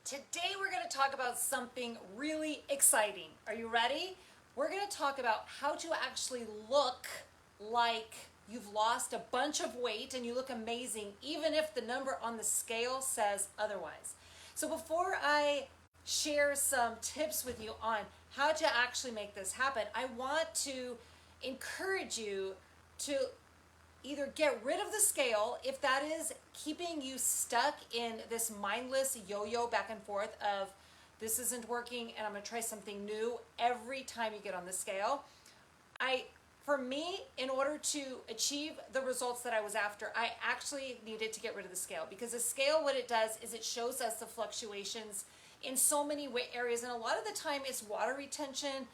Today we're going to talk about something really exciting. Are you ready? We're going to talk about how to actually look like you've lost a bunch of weight and you look amazing even if the number on the scale says otherwise. So before I share some tips with you on how to actually make this happen, I want to encourage you to either get rid of the scale if that is keeping you stuck in this mindless yo-yo back and forth of this isn't working and I'm going to try something new every time you get on the scale. For me, in order to achieve the results that I was after, I actually needed to get rid of the scale, because the scale, what it does is it shows us the fluctuations in so many areas, and a lot of the time it's water retention,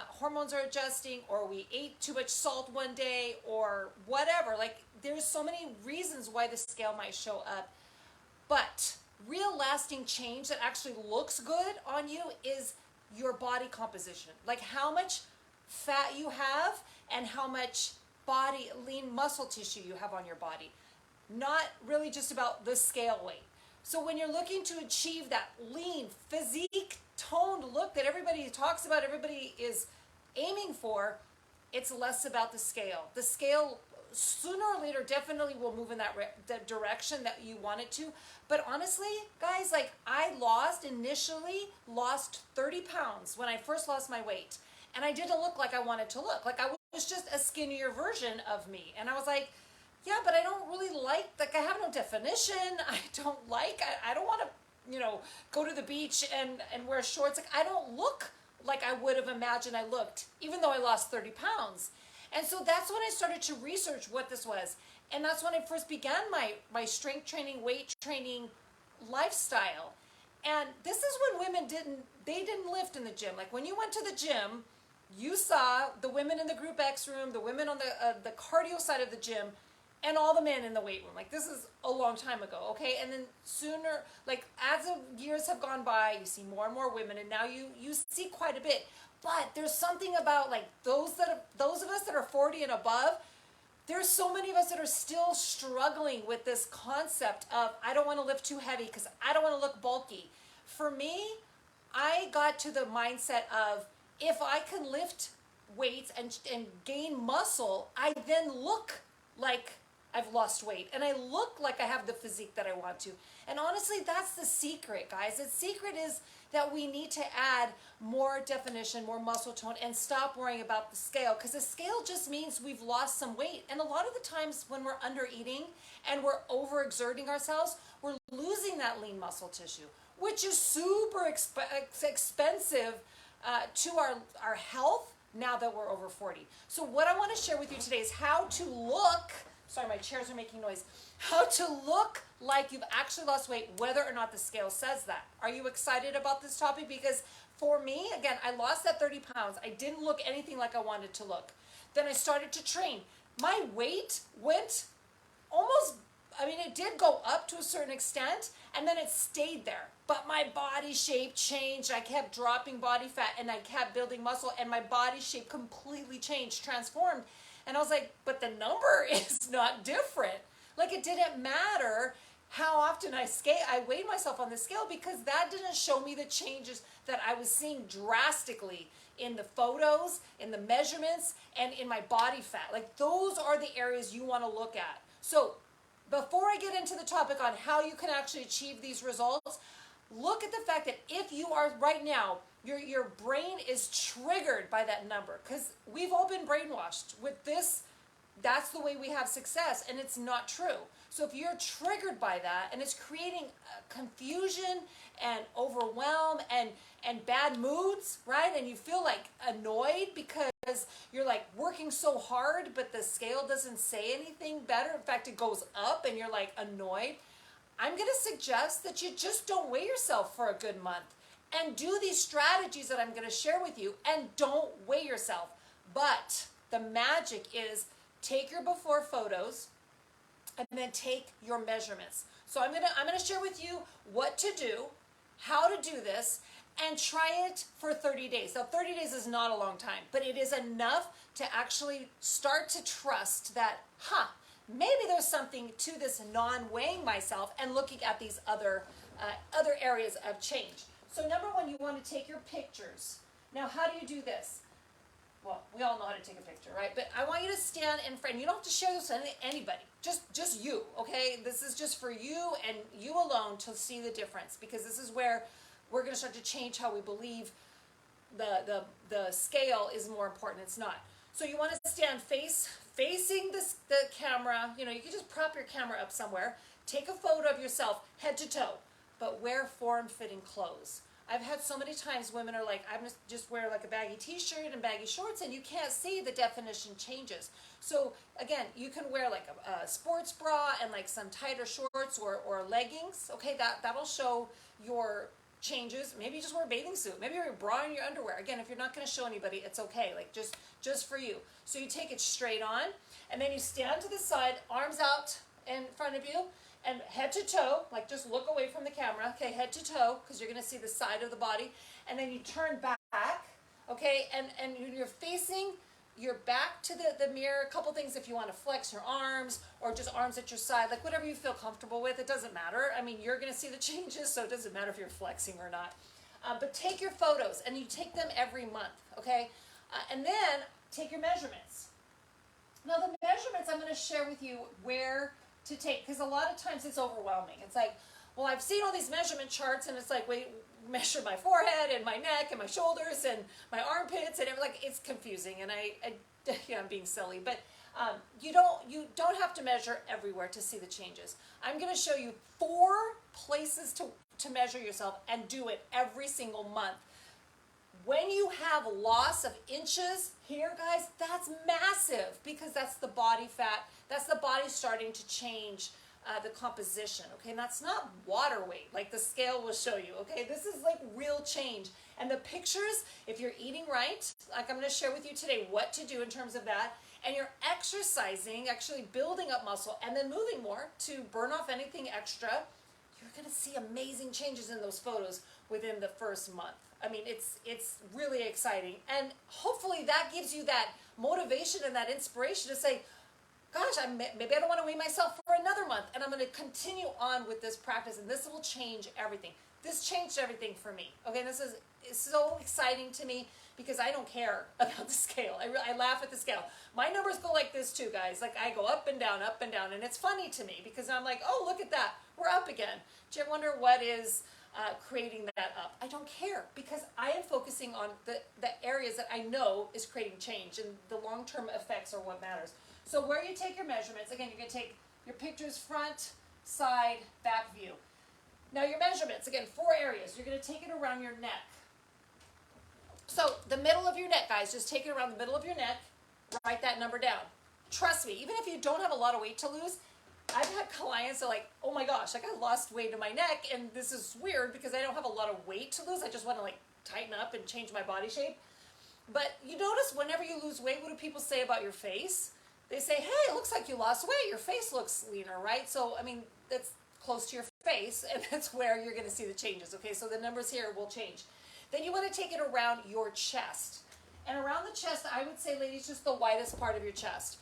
hormones are adjusting, or we ate too much salt one day, or whatever. Like, there's so many reasons why the scale might show up. But real lasting change that actually looks good on you is your body composition. Like how much fat you have and how much body, lean muscle tissue you have on your body. Not really just about the scale weight. So when you're looking to achieve that lean, physique, toned look that everybody talks about, everybody is aiming for, it's less about the scale. The scale sooner or later definitely will move in that direction that you want it to. But honestly, guys, like I initially lost 30 pounds when I first lost my weight. And I didn't look like I wanted to look. Like I was just a skinnier version of me. And I was like, yeah, but I don't really like I have no definition. I don't want to, go to the beach and wear shorts. Like I don't look like I would have imagined I looked, even though I lost 30 pounds. And so that's when I started to research what this was. And that's when I first began my strength training, weight training lifestyle. And this is when women didn't lift in the gym. Like when you went to the gym, you saw the women in the group X room, the women on the cardio side of the gym, and all the men in the weight room. Like this is a long time ago, okay? And then sooner, like as the years have gone by, you see more and more women, and now you see quite a bit. But there's something about like those of us that are 40 and above. There's so many of us that are still struggling with this concept of I don't want to lift too heavy because I don't want to look bulky. For me, I got to the mindset of if I can lift weights and gain muscle, I then look like I've lost weight and I look like I have the physique that I want to. And honestly, that's the secret, guys. The secret is that we need to add more definition, more muscle tone, and stop worrying about the scale, because the scale just means we've lost some weight. And a lot of the times when we're under eating and we're overexerting ourselves, we're losing that lean muscle tissue, which is super expensive to our health now that we're over 40. So what I want to share with you today is how to look, sorry, my chairs are making noise, how to look like you've actually lost weight, whether or not the scale says that. Are you excited about this topic? Because for me, again, I lost that 30 pounds. I didn't look anything like I wanted to look. Then I started to train. My weight went almost, it did go up to a certain extent, and then it stayed there. But my body shape changed. I kept dropping body fat, and I kept building muscle, and my body shape completely changed, transformed. And I was like, but the number is not different. Like it didn't matter how often I weighed myself on the scale, because that didn't show me the changes that I was seeing drastically in the photos, in the measurements, and in my body fat. Like those are the areas you want to look at. So before I get into the topic on how you can actually achieve these results, look at the fact that if you are right now, your brain is triggered by that number, because we've all been brainwashed with this. That's the way we have success, and it's not true. So if you're triggered by that and it's creating confusion and overwhelm and bad moods, right? And you feel like annoyed because you're like working so hard, but the scale doesn't say anything better. In fact, it goes up and you're like annoyed. I'm going to suggest that you just don't weigh yourself for a good month and do these strategies that I'm going to share with you, and don't weigh yourself. But the magic is take your before photos and then take your measurements. So I'm gonna share with you what to do, how to do this, and try it for 30 days. Now 30 days is not a long time, but it is enough to actually start to trust that, maybe there's something to this non-weighing myself and looking at these other areas of change. So number one, you want to take your pictures. Now, how do you do this? Well, we all know how to take a picture, right? But I want you to stand in front. You don't have to share this with anybody. Just you, okay? This is just for you and you alone to see the difference, because this is where we're going to start to change how we believe the scale is more important. It's not. So you want to stand facing the camera. You know, you can just prop your camera up somewhere. Take a photo of yourself head to toe, but wear form-fitting clothes. I've had so many times women are like, I'm just wear like a baggy t-shirt and baggy shorts, and you can't see the definition changes. So again, you can wear like a sports bra and like some tighter shorts or leggings. Okay, that'll show your changes. Maybe you just wear a bathing suit. Maybe you're a bra and your underwear. Again, if you're not going to show anybody, it's okay. Like just for you. So you take it straight on, and then you stand to the side, arms out in front of you, and head to toe, like just look away from the camera, okay, head to toe, because you're going to see the side of the body, and then you turn back, okay, and you're facing your back to the mirror. A couple things if you want to flex your arms, or just arms at your side, like whatever you feel comfortable with. It doesn't matter. I mean, you're going to see the changes, so it doesn't matter if you're flexing or not. But take your photos, and you take them every month, okay, and then take your measurements. Now the measurements I'm going to share with you where to take, because a lot of times it's overwhelming. It's like, well, I've seen all these measurement charts, and it's like, wait, measure my forehead and my neck and my shoulders and my armpits, and like it's confusing. And yeah, I'm being silly, but you don't have to measure everywhere to see the changes. I'm going to show you 4 places to measure yourself, and do it every single month. When you have loss of inches here, guys, that's massive, because that's the body fat. That's the body starting to change the composition, okay? And that's not water weight, like the scale will show you, okay? This is like real change. And the pictures, if you're eating right, like I'm going to share with you today what to do in terms of that, and you're exercising, actually building up muscle, and then moving more to burn off anything extra, you're going to see amazing changes in those photos within the first month. I mean, it's really exciting, and hopefully that gives you that motivation and that inspiration to say, gosh, maybe I don't want to weigh myself for another month, and I'm going to continue on with this practice, and this will change everything. This changed everything for me. Okay, this is so exciting to me, because I don't care about the scale. I laugh at the scale. My numbers go like this too, guys. Like I go up and down, and it's funny to me, because I'm like, oh, look at that, we're up again. Do you ever wonder what is creating that up? I don't care, because I am focusing on the areas that I know is creating change, and the long-term effects are what matters. So where you take your measurements, again, you're going to take your pictures front, side, back view. Now your measurements, again, 4 areas. You're going to take it around your neck. So the middle of your neck, guys, just take it around the middle of your neck. Write that number down. Trust me, even if you don't have a lot of weight to lose, I've had clients that are like, oh my gosh, like I lost weight in my neck, and this is weird because I don't have a lot of weight to lose. I just want to like tighten up and change my body shape. But you notice whenever you lose weight, what do people say about your face? They say, hey, it looks like you lost weight. Your face looks leaner, right? So, I mean, that's close to your face, and that's where you're going to see the changes, okay? So the numbers here will change. Then you want to take it around your chest. And around the chest, I would say, ladies, just the widest part of your chest.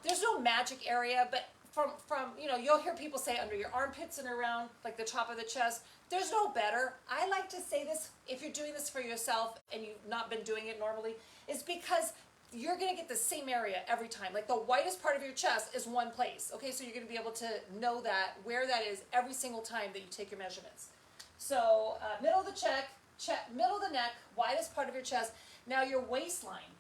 There's no magic area, but from you know, you'll hear people say under your armpits and around like the top of the chest. There's no better. I like to say this, if you're doing this for yourself and you've not been doing it normally, is because you're going to get the same area every time. Like the widest part of your chest is one place. Okay, so you're going to be able to know that, where that is every single time that you take your measurements. So middle of the middle of the neck, widest part of your chest. Now your waistline.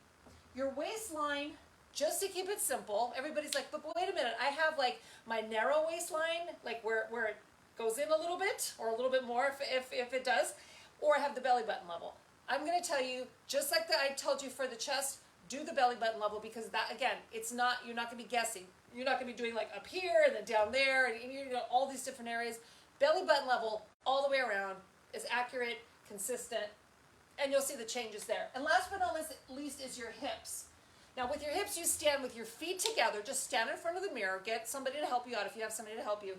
Your waistline, just to keep it simple, everybody's like, but wait a minute, I have like my narrow waistline, like where it goes in a little bit, or a little bit more if it does, or I have the belly button level. I'm going to tell you, just like I told you for the chest, do the belly button level, because that, again, it's not, you're not going to be guessing. You're not going to be doing like up here and then down there and you know, all these different areas. Belly button level all the way around is accurate, consistent, and you'll see the changes there. And last but not least is your hips. Now with your hips, you stand with your feet together. Just stand in front of the mirror. Get somebody to help you out if you have somebody to help you.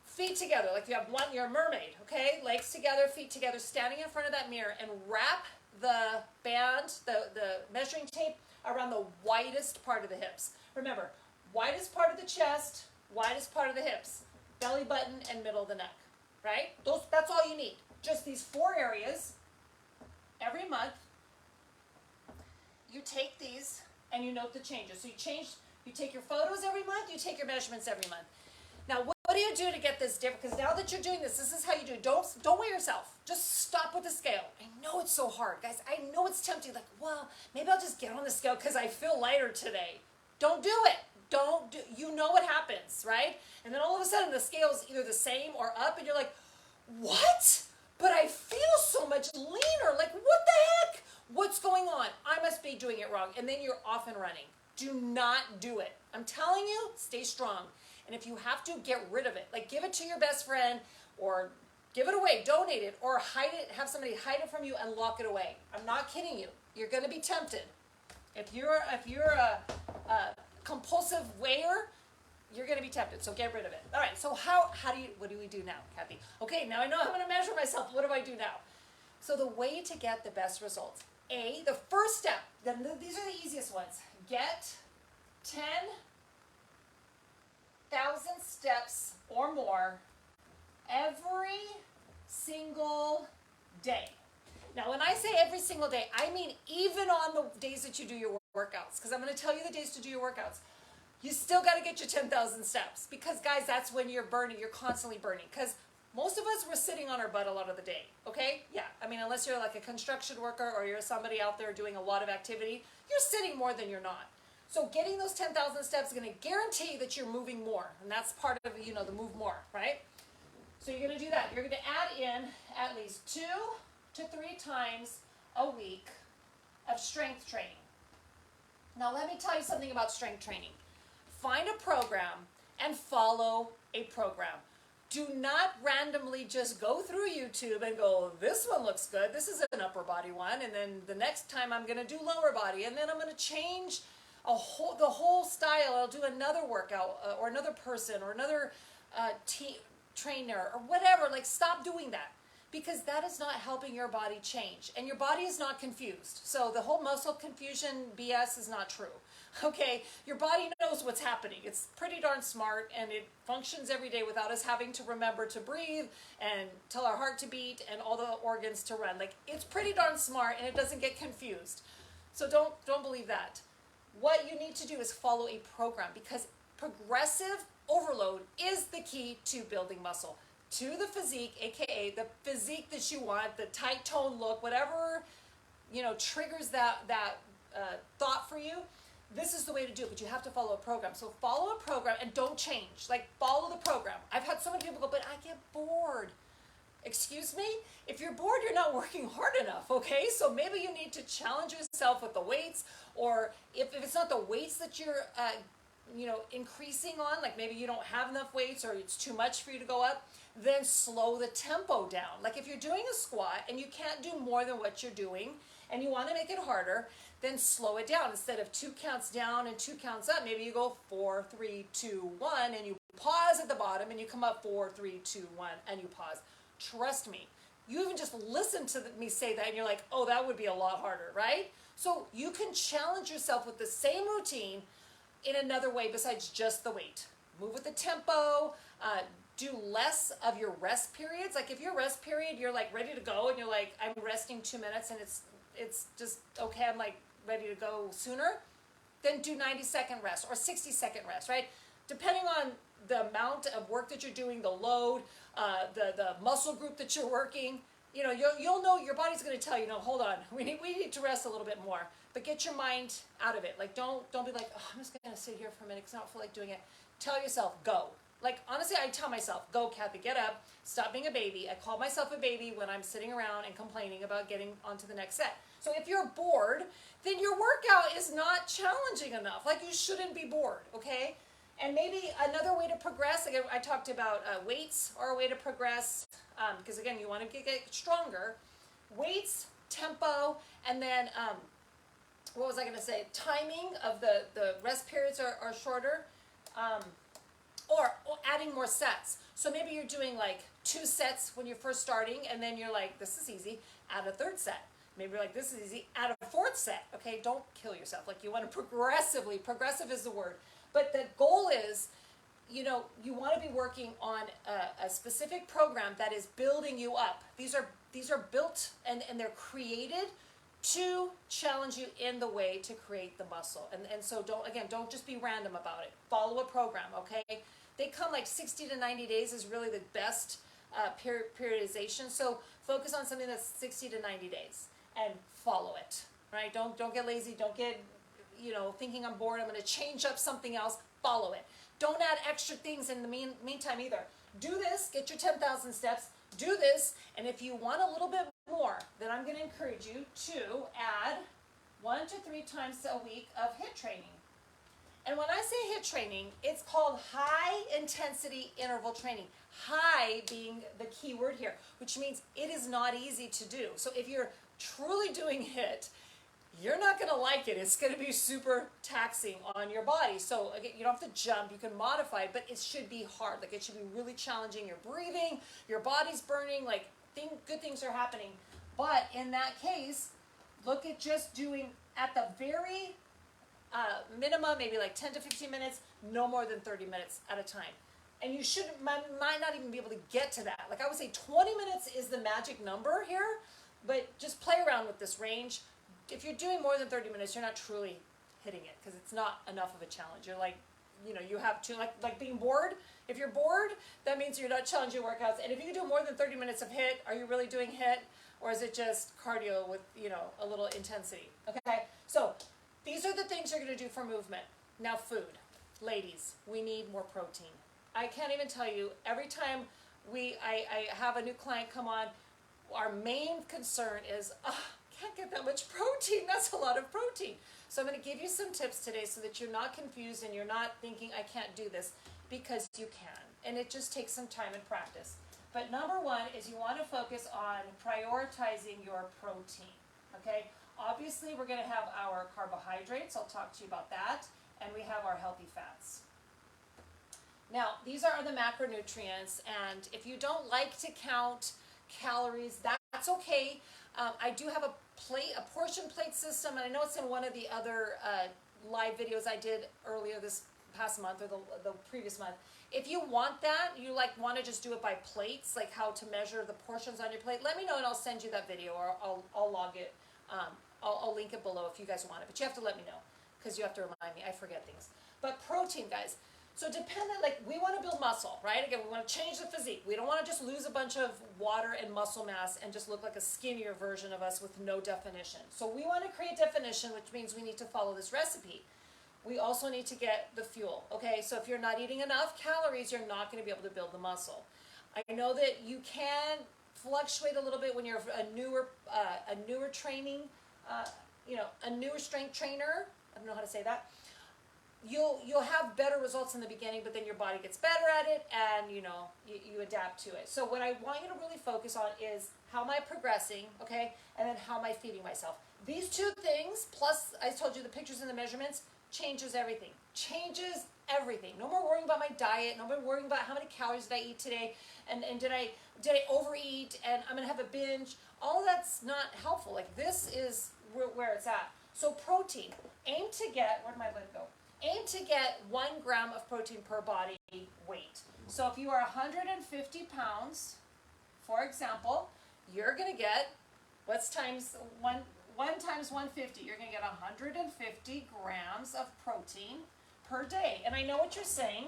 Feet together, like you have one, you're a mermaid, okay? Legs together, feet together, standing in front of that mirror, and wrap the band, the measuring tape, around the widest part of the hips. Remember, widest part of the chest, widest part of the hips, belly button, and middle of the neck, right? That's all you need. Just these 4 areas. Every month, you take these and you note the changes. So you take your photos every month, you take your measurements every month. Now, what do you do to get this different? Because now that you're doing this is how you do it. Don't weigh yourself. Just stop with the scale. I know it's so hard, guys. I know it's tempting. Like, well, maybe I'll just get on the scale because I feel lighter today. Don't do it. You know what happens, right? And then all of a sudden the scale is either the same or up, and you're like, what? But I feel so much leaner. Like, what the heck? What's going on? I must be doing it wrong. And then you're off and running. Do not do it. I'm telling you, stay strong. And if you have to, get rid of it. Like, give it to your best friend, or give it away, donate it, or hide it, have somebody hide it from you and lock it away. I'm not kidding you. You're going to be tempted. If you're a compulsive weigher, you're going to be tempted. So get rid of it. All right. So what do we do now, Kathy? Okay. Now I know I'm going to measure myself. What do I do now? So the way to get the best results. The first step, these are the easiest ones. Get 10,000 steps or more every single day. Now, when I say every single day, I mean even on the days that you do your workouts, because I'm going to tell you the days to do your workouts. You still got to get your 10,000 steps, because, guys, that's when you're burning. You're constantly burning, because most of us, we're sitting on our butt a lot of the day, okay? Yeah, I mean, unless you're like a construction worker or you're somebody out there doing a lot of activity, you're sitting more than you're not. So getting those 10,000 steps is going to guarantee that you're moving more, and that's part of, the move more, right? So you're going to do that. You're going to add in at least 2 to 3 times a week of strength training. Now, let me tell you something about strength training. Find a program and follow a program. Do not randomly just go through YouTube and go, this one looks good, this is an upper body one, and then the next time I'm going to do lower body, and then I'm going to change the whole style. I'll do another workout or another person or another trainer or whatever. Like, stop doing that, because that is not helping your body change, and your body is not confused. So the whole muscle confusion BS is not true. Okay, your body knows what's happening. It's pretty darn smart, and it functions every day without us having to remember to breathe and tell our heart to beat and all the organs to run. Like, it's pretty darn smart, and it doesn't get confused. So don't believe that. What you need to do is follow a program, because progressive overload is the key to building muscle, to the physique, aka the physique that you want, the tight tone look, whatever triggers that thought for you. This is the way to do it, but you have to follow a program. So follow a program and don't change. Like, follow the program. I've had so many people go, but I get bored. Excuse me? If you're bored, you're not working hard enough, okay? So maybe you need to challenge yourself with the weights, or if it's not the weights that you're increasing on, like maybe you don't have enough weights or it's too much for you to go up, then slow the tempo down. Like, if you're doing a squat and you can't do more than what you're doing and you want to make it harder, then slow it down. Instead of 2 counts down and 2 counts up, maybe you go 4, 3, 2, 1, and you pause at the bottom, and you come up 4, 3, 2, 1, and you pause. Trust me. You even just listen to me say that, and you're like, oh, that would be a lot harder, right? So you can challenge yourself with the same routine in another way besides just the weight. Move with the tempo. Do less of your rest periods. Like, if your rest period, you're like ready to go, and you're like, I'm resting 2 minutes, and it's just okay, I'm like ready to go sooner, then do 90-second rest or 60-second rest, right? Depending on the amount of work that you're doing, the load, the muscle group that you're working, you'll know, your body's going to tell you, no, hold on, we need to rest a little bit more. But get your mind out of it. Like, don't be like, oh, I'm just going to sit here for a minute because I don't feel like doing it. Tell yourself, go. Like, honestly, I tell myself, go, Kathy, get up, stop being a baby. I call myself a baby when I'm sitting around and complaining about getting onto the next set. So if you're bored, then your workout is not challenging enough. Like, you shouldn't be bored, okay? And maybe another way to progress, again, I talked about weights are a way to progress, because, again, you want to get stronger. Weights, tempo, and then, what was I going to say? Timing of the rest periods are shorter. Or adding more sets. So maybe you're doing like 2 sets when you're first starting, and then you're like, this is easy, add a 3rd set. Maybe you're like, this is easy, add a 4th set. Okay, don't kill yourself. Like, you want to progressive is the word. But the goal is, you know, you want to be working on a specific program that is building you up. These are built and they're created to challenge you in the way to create the muscle. And so don't just be random about it. Follow a program, okay? They come like 60 to 90 days is really the best periodization. So focus on something that's 60 to 90 days and follow it, right? Don't get lazy. Don't get, you know, thinking I'm bored, I'm going to change up something else. Follow it. Don't add extra things in the meantime either. Do this, get your 10,000 steps, do this, and if you want a little bit more, then I'm going to encourage you to add 1 to 3 times a week of HIIT training. And when I say HIIT training, it's called high intensity interval training. High being the key word here, which means it is not easy to do. So if you're truly doing HIIT, you're not going to like it. It's going to be super taxing on your body. So again, you don't have to jump. You can modify it, but it should be hard. Like, it should be really challenging. You're breathing, your body's burning, like good things are happening. But in that case, look at just doing at the very minimum, maybe like 10 to 15 minutes, no more than 30 minutes at a time. And you might not even be able to get to that. Like, I would say 20 minutes is the magic number here, but just play around with this range. If you're doing more than 30 minutes, you're not truly hitting it because it's not enough of a challenge. You're like, you know, you have to, like being bored. If you're bored, that means you're not challenging workouts. And if you do more than 30 minutes of HIIT, are you really doing HIIT? Or is it just cardio with, you know, a little intensity? Okay, so these are the things you're going to do for movement. Now, food. Ladies, we need more protein. I can't even tell you, every time I have a new client come on, our main concern is, can't get that much protein. That's a lot of protein. So I'm going to give you some tips today so that you're not confused and you're not thinking I can't do this, because you can. And it just takes some time and practice. But number one is you want to focus on prioritizing your protein. Okay? Obviously, we're going to have our carbohydrates. I'll talk to you about that. And we have our healthy fats. Now, these are the macronutrients. And if you don't like to count calories, that's okay. I do have a portion plate system, and I know it's in one of the other live videos I did earlier this past month or the previous month. If you want that, you want to just do it by plates, like how to measure the portions on your plate, let me know and I'll send you that video, or I'll log it. I'll link it below if you guys want it, but you have to let me know because you have to remind me. I forget things. But protein, guys. So dependent, like, we want to build muscle, right? Again, we want to change the physique. We don't want to just lose a bunch of water and muscle mass and just look like a skinnier version of us with no definition. So we want to create definition, which means we need to follow this recipe. We also need to get the fuel, okay? So if you're not eating enough calories, you're not going to be able to build the muscle. I know that you can fluctuate a little bit when you're a newer training, a newer strength trainer. I don't know how to say that. You'll have better results in the beginning, but then your body gets better at it, and you adapt to it. So what I want you to really focus on is how am I progressing, okay, and then how am I feeding myself. These two things, plus I told you the pictures and the measurements, changes everything. Changes everything. No more worrying about my diet. No more worrying about how many calories did I eat today, and did I overeat, and I'm gonna have a binge. All of that's not helpful. Like, this is where it's at. So protein, aim to get, where'd my lid go? Aim to get 1 gram of protein per body weight. So if you are 150 pounds, for example, you're going to get, what's times 1 times 150? You're going to get 150 grams of protein per day. And I know what you're saying.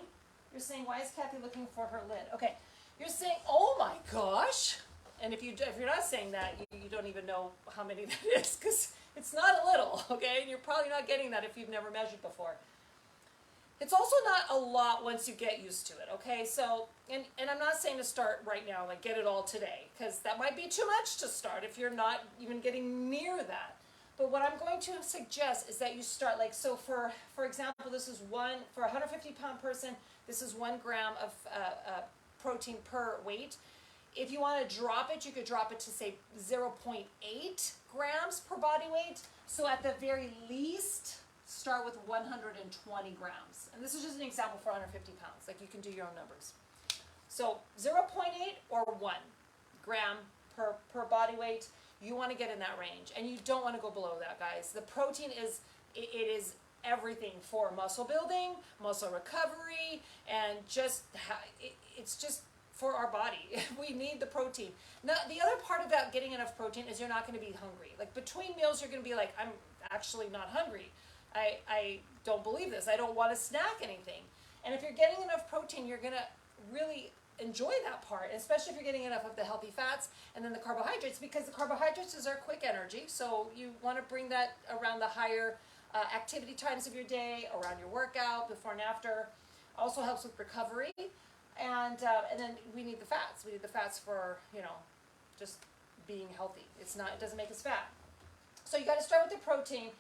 You're saying, why is Kathy looking for her lid? Okay, you're saying, oh my gosh. And if you're not saying that, you don't even know how many that is, because it's not a little, okay? And you're probably not getting that if you've never measured before. It's also not a lot once you get used to it, okay? So, and I'm not saying to start right now, like get it all today, because that might be too much to start if you're not even getting near that. But what I'm going to suggest is that you start, like, so for example, this is for a 150-pound person, this is 1 gram of protein per weight. If you want to drop it, you could drop it to, say, 0.8 grams per body weight. So at the very least, start with 120 grams. And this is just an example for 150 pounds. Like, you can do your own numbers. So 0.8 or 1 gram per body weight. You want to get in that range. And you don't want to go below that, guys. The protein is everything for muscle building, muscle recovery, and it's just for our body. We need the protein. Now, the other part about getting enough protein is you're not going to be hungry. Like between meals, you're going to be like, I'm actually not hungry. I don't believe this. I don't want to snack anything. And if you're getting enough protein, you're going to really enjoy that part, especially if you're getting enough of the healthy fats and then the carbohydrates, because the carbohydrates is our quick energy. So you want to bring that around the higher activity times of your day, around your workout, before and after. Also helps with recovery. And then we need the fats. We need the fats for, just being healthy. It doesn't make us fat. So you got to start with the protein,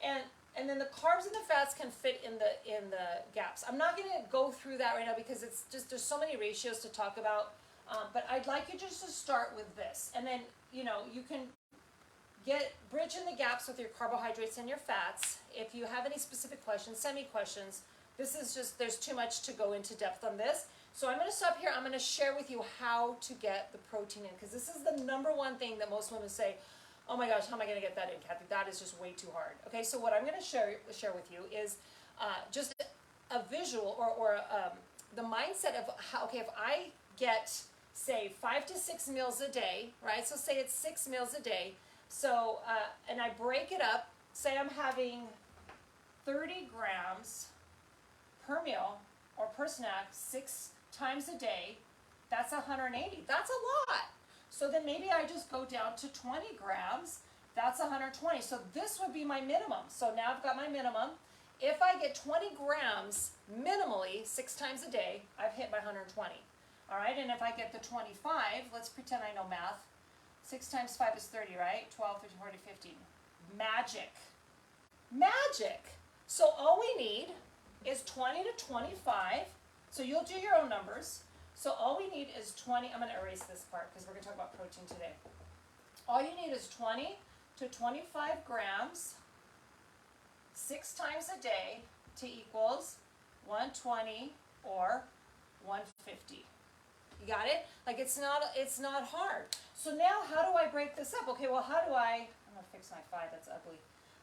and then the carbs and the fats can fit in the gaps. I'm not going to go through that right now because it's just there's so many ratios to talk about. But I'd like you just to start with this, and then you can bridge in the gaps with your carbohydrates and your fats. If you have any specific questions, send me questions. This is just there's too much to go into depth on this. So I'm going to stop here. I'm going to share with you how to get the protein in, because this is the number one thing that most women say, oh my gosh, how am I going to get that in, Kathy? That is just way too hard. Okay, so what I'm going to share with you is just a visual or the mindset of how, okay, if I get, say, 5 to 6 meals a day, right? So say it's 6 meals a day. So, and I break it up, say I'm having 30 grams per meal or per snack 6 times a day, that's 180. That's a lot. So then maybe I just go down to 20 grams, that's 120. So this would be my minimum. So now I've got my minimum. If I get 20 grams minimally 6 times a day, I've hit my 120. All right, and if I get the 25, let's pretend I know math. 6 times 5 is 30, right? 12, 13, 14, 15. Magic. Magic. So all we need is 20 to 25. So you'll do your own numbers. So all we need is 20. I'm going to erase this part because we're going to talk about protein today. All you need is 20 to 25 grams 6 times a day to equals 120 or 150. You got it? Like it's not hard. So now how do I break this up? Okay, well I'm going to fix my 5, that's ugly.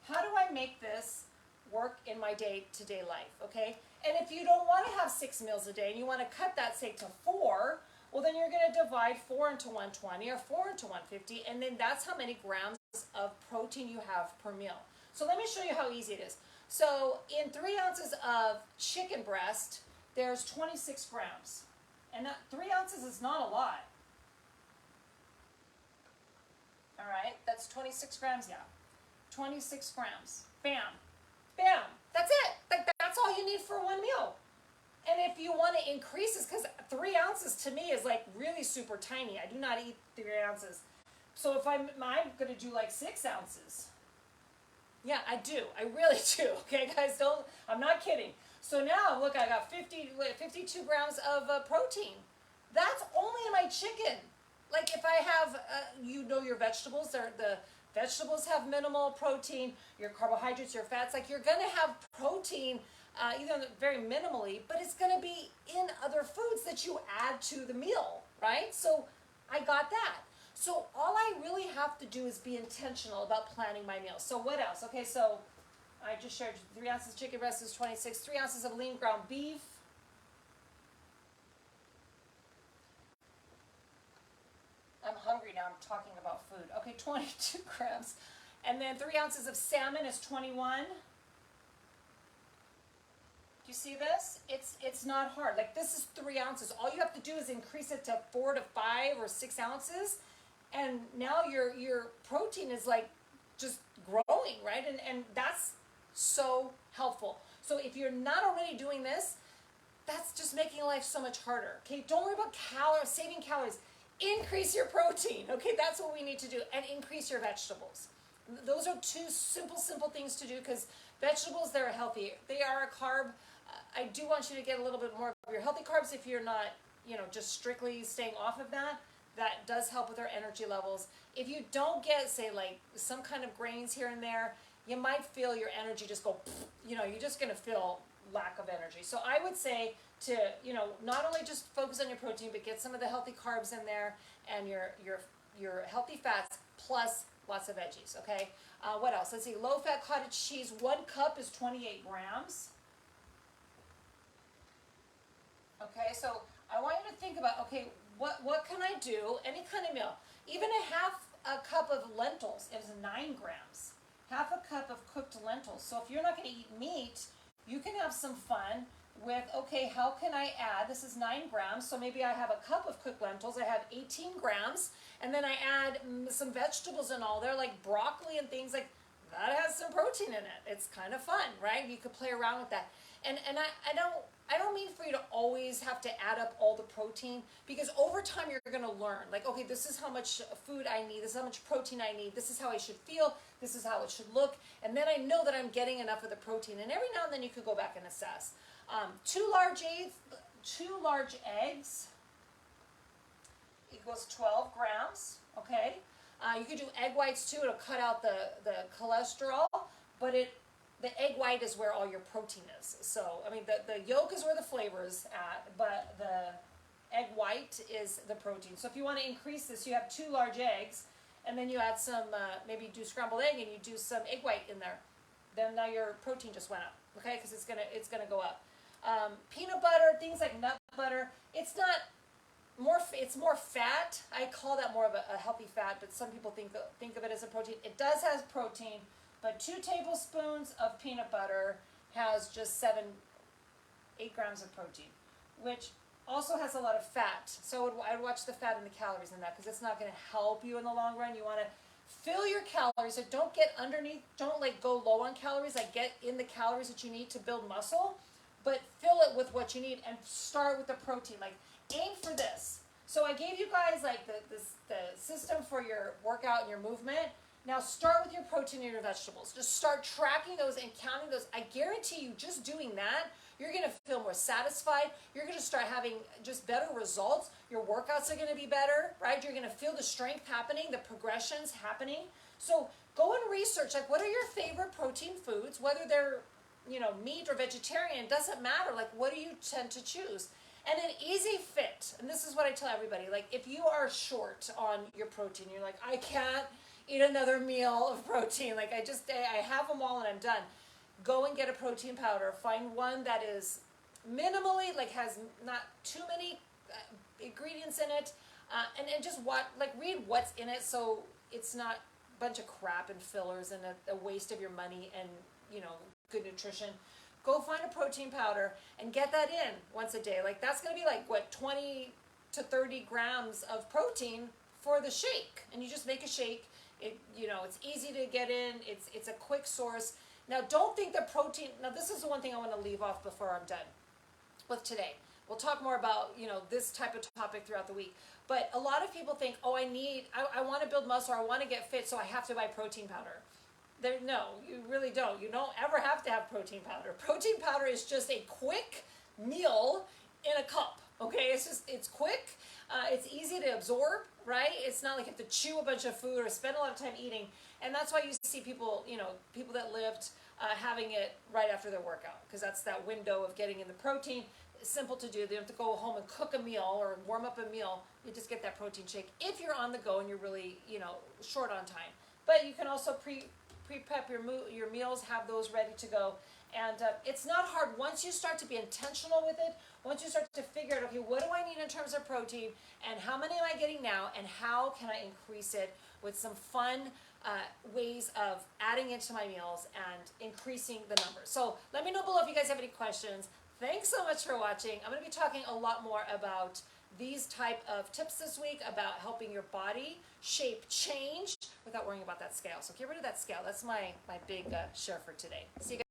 How do I make this work in my day-to-day life, okay? And if you don't want to have 6 meals a day and you want to cut that, say, to 4, well, then you're going to divide 4 into 120 or 4 into 150, and then that's how many grams of protein you have per meal. So let me show you how easy it is. So in 3 ounces of chicken breast, there's 26 grams. And that 3 ounces is not a lot. All right, that's 26 grams, yeah. 26 grams. Bam. Bam. That's it. That's all you need for one meal. And if you want to increase this, because 3 ounces to me is like really super tiny. I do not eat 3 ounces. So if I'm going to do like 6 ounces. Yeah, I do. I really do. Okay, guys, I'm not kidding. So now, look, I got 52 grams of protein. That's only in my chicken. Like if I have, your vegetables, the vegetables have minimal protein, your carbohydrates, your fats, like you're going to have protein either very minimally, but it's going to be in other foods that you add to the meal, right? So I got that. So all I really have to do is be intentional about planning my meals. So what else? Okay, so I just shared 3 ounces chicken breast is 26, 3 ounces of lean ground beef. I'm hungry now, I'm talking about food. Okay, 22 grams. And then 3 ounces of salmon is 21. Do you see this? It's not hard. Like this is 3 ounces. All you have to do is increase it to 4 to 5 or 6 ounces. And now your protein is like just growing, right? And that's so helpful. So if you're not already doing this, that's just making life so much harder. Okay, don't worry about saving calories. Increase your protein. Okay, that's what we need to do. And increase your vegetables. Those are 2 simple things to do because vegetables, they're healthy. They are a carb. I do want you to get a little bit more of your healthy carbs if you're not, just strictly staying off of that. That does help with our energy levels. If you don't get, say, like some kind of grains here and there, you might feel your energy just go, you're just going to feel lack of energy. So I would say to, not only just focus on your protein, but get some of the healthy carbs in there and your healthy fats, plus lots of veggies, okay? What else? Let's see, low-fat cottage cheese, 1 cup is 28 grams. Okay, so I want you to think about, okay, what can I do? Any kind of meal. Even a cup of lentils is 9 grams. Half a cup of cooked lentils. So if you're not going to eat meat, you can have some fun with, okay, how can I add, this is 9 grams, so maybe I have a cup of cooked lentils, I have 18 grams, and then I add some vegetables and all there, like broccoli and things like that has some protein in it. It's kind of fun, right? You could play around with that. And I don't mean for you to always have to add up all the protein, because over time you're going to learn, like, okay, this is how much food I need, this is how much protein I need, this is how I should feel, this is how it should look, and then I know that I'm getting enough of the protein. And every now and then you could go back and assess. 2 large eggs equals 12 grams, okay? You could do egg whites too, it'll cut out the cholesterol, but the egg white is where all your protein is. So, I mean, the yolk is where the flavor is at, but the egg white is the protein. So if you want to increase this, you have 2 large eggs, and then you add some, maybe do scrambled egg, and you do some egg white in there. Then now your protein just went up, okay? Because it's gonna go up. Peanut butter, things like nut butter, it's more fat. I call that more of a healthy fat, but some people think of it as a protein. It does have protein, but 2 tablespoons of peanut butter has just 8 grams of protein, which also has a lot of fat. So I'd watch the fat and the calories in that, because it's not going to help you in the long run. You want to fill your calories, so don't get underneath, don't like go low on calories, like get in the calories that you need to build muscle, but fill it with what you need and start with the protein. Like, aim for this. So I gave you guys like the system for your workout and your movement. Now start with your protein and your vegetables. Just start tracking those and counting those. I guarantee you, just doing that, you're going to feel more satisfied. You're going to start having just better results. Your workouts are going to be better, right? You're going to feel the strength happening, the progressions happening. So go and research, like, what are your favorite protein foods, whether they're, meat or vegetarian, it doesn't matter. Like, what do you tend to choose? And an easy fit, and this is what I tell everybody, like, if you are short on your protein, you're like, I can't eat another meal of protein, like, I have them all and I'm done. Go and get a protein powder. Find one that is minimally, like, has not too many ingredients in it, and just read what's in it, so it's not a bunch of crap and fillers and a waste of your money and, good nutrition. Go find a protein powder and get that in once a day. Like, that's going to be like, what, 20 to 30 grams of protein for the shake. And you just make a shake. It's easy to get in. It's a quick source. Now, don't think that protein, now this is the one thing I want to leave off before I'm done with today. We'll talk more about, this type of topic throughout the week. But a lot of people think, oh, I want to build muscle, or I want to get fit, so I have to buy protein powder. No, you really don't. You don't ever have to have protein powder. Protein powder is just a quick meal in a cup, okay? It's quick, it's easy to absorb, right? It's not like you have to chew a bunch of food or spend a lot of time eating. And that's why you see people, people that lived having it right after their workout, because that's that window of getting in the protein. It's simple to do. They don't have to go home and cook a meal or warm up a meal. You just get that protein shake if you're on the go and you're really, short on time. But you can also pre-prep your meals, have those ready to go. And it's not hard once you start to be intentional with it, once you start to figure out, okay, what do I need in terms of protein, and how many am I getting now, and how can I increase it with some fun ways of adding into my meals and increasing the numbers. So let me know below if you guys have any questions. Thanks so much for watching. I'm going to be talking a lot more about these type of tips this week, about helping your body shape change without worrying about that scale. So get rid of that scale. That's my big share for today. See you guys.